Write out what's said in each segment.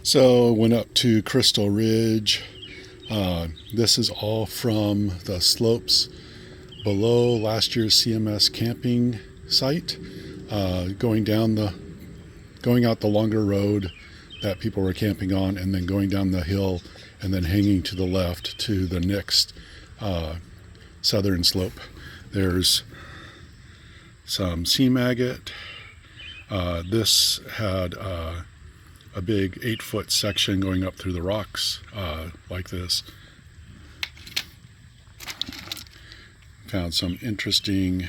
So went up to Crystal Ridge. This is all from the slopes below last year's CMS camping site, going out the longer road that people were camping on, and then going down the hill and then hanging to the left to the next southern slope. There's some sea maggot. This had a big 8-foot section going up through the rocks like this. Found some interesting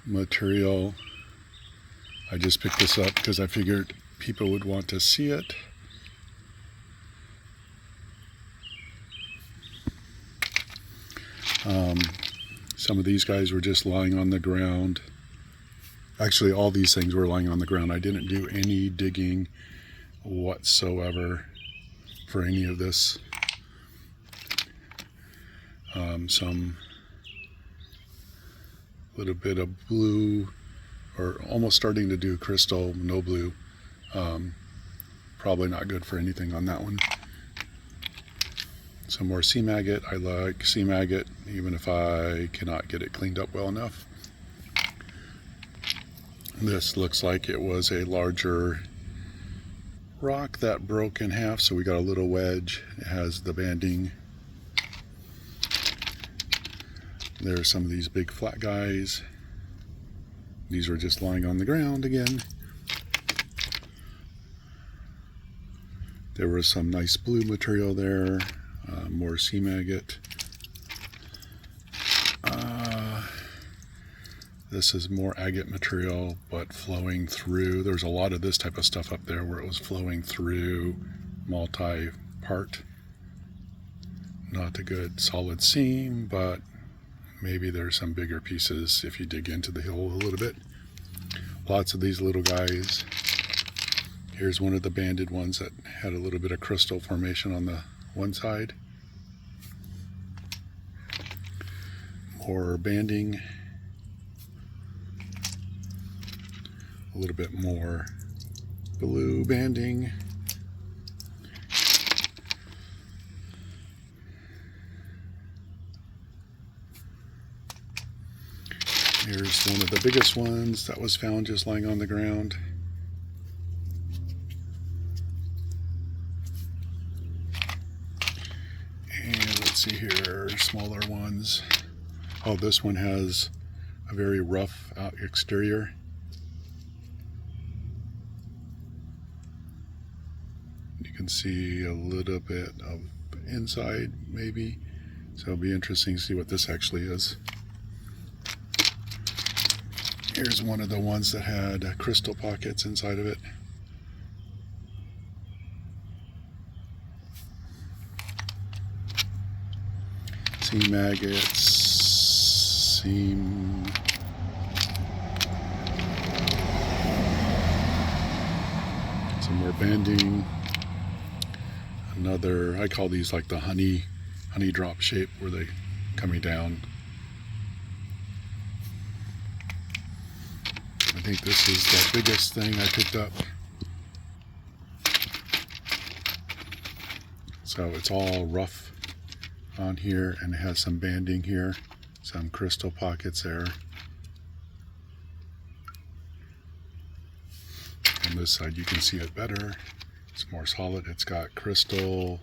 material. I just picked this up because I figured people would want to see it. Some of these guys were just lying on the ground. Actually, all these things were lying on the ground. I didn't do any digging whatsoever for any of this. Some little bit of blue, or almost starting to do crystal, no blue. Probably not good for anything on that one. Some more sea maggot. I like sea maggot even if I cannot get it cleaned up well enough. This looks like it was a larger rock that broke in half, so we got a little wedge. It has the banding. There's some of these big flat guys. These were just lying on the ground again. There was some nice blue material there. More sea maggot. This is more agate material, but flowing through. There's a lot of this type of stuff up there where it was flowing through multi-part. Not a good solid seam, but maybe there's some bigger pieces if you dig into the hill a little bit. Lots of these little guys. Here's one of the banded ones that had a little bit of crystal formation on the one side. More banding. A little bit more blue banding. Here's one of the biggest ones that was found just lying on the ground. And let's see here, smaller ones. Oh, this one has a very rough out exterior. You can see a little bit of inside maybe. So it'll be interesting to see what this actually is. Here's one of the ones that had crystal pockets inside of it. Sea maggots, seam. Some more banding. Another, I call these like the honey drop shape where they coming down. I think this is the biggest thing I picked up. So it's all rough on here and it has some banding here, some crystal pockets there. On this side you can see it better. It's more solid. It's got crystal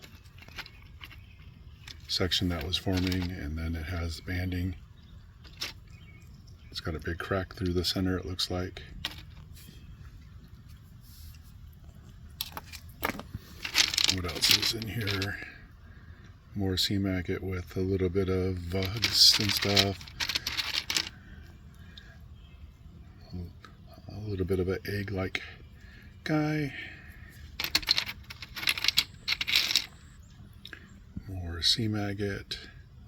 section that was forming, and then it has banding. It's got a big crack through the center, it looks like. What else is in here? More sea maggot with a little bit of bugs and stuff. A little bit of an egg-like guy. More sea maggot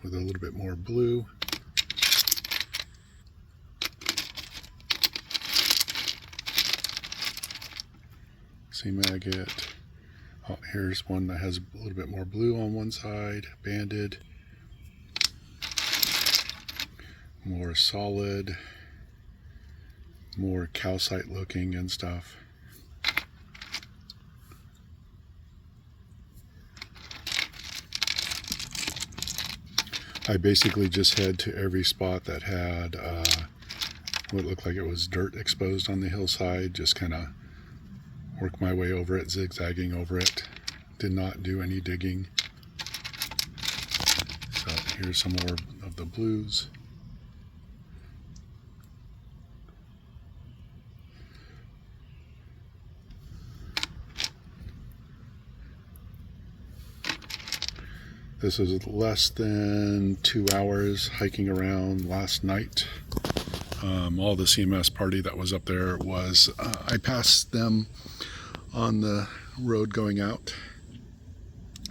with a little bit more blue. Sea maggot. Oh, here's one that has a little bit more blue on one side, banded. More solid, more calcite looking and stuff. I basically just head to every spot that had what looked like it was dirt exposed on the hillside, just kind of work my way over it, zigzagging over it. Did not do any digging. So here's some more of the blues. This is less than 2 hours hiking around last night. All the CMS party that was up there was, I passed them on the road going out.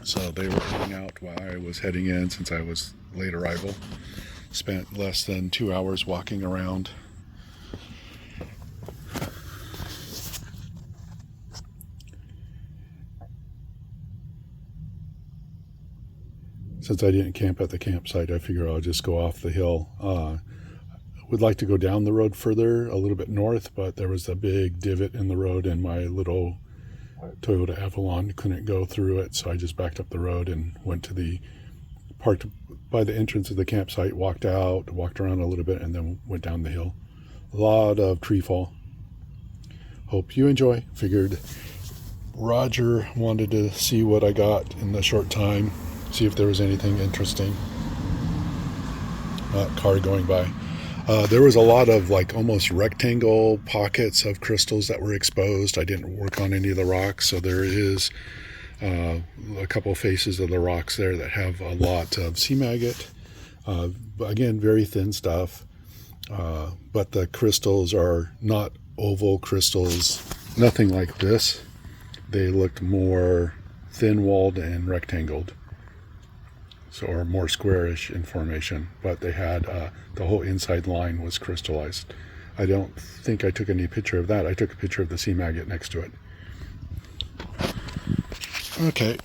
So they were heading out while I was heading in since I was late arrival. Spent less than 2 hours walking around. Since I didn't camp at the campsite, I figure I'll just go off the hill. Would like to go down the road further, a little bit north, but there was a big divot in the road and my little Toyota Avalon couldn't go through it, so I just backed up the road and went to the parked by the entrance of the campsite, walked out, walked around a little bit, and then went down the hill. A lot of tree fall. Hope you enjoy. Figured Roger wanted to see what I got in the short time, see if there was anything interesting. Car going by. There was a lot of like almost rectangle pockets of crystals that were exposed. I didn't work on any of the rocks, so there is a couple faces of the rocks there that have a lot of sea maggot. Again, very thin stuff, but the crystals are not oval crystals, nothing like this. They looked more thin-walled and rectangled. So, or more squarish in formation, but they had the whole inside line was crystallized. I don't think I took any picture of that. I took a picture of the sea maggot next to it. Okay,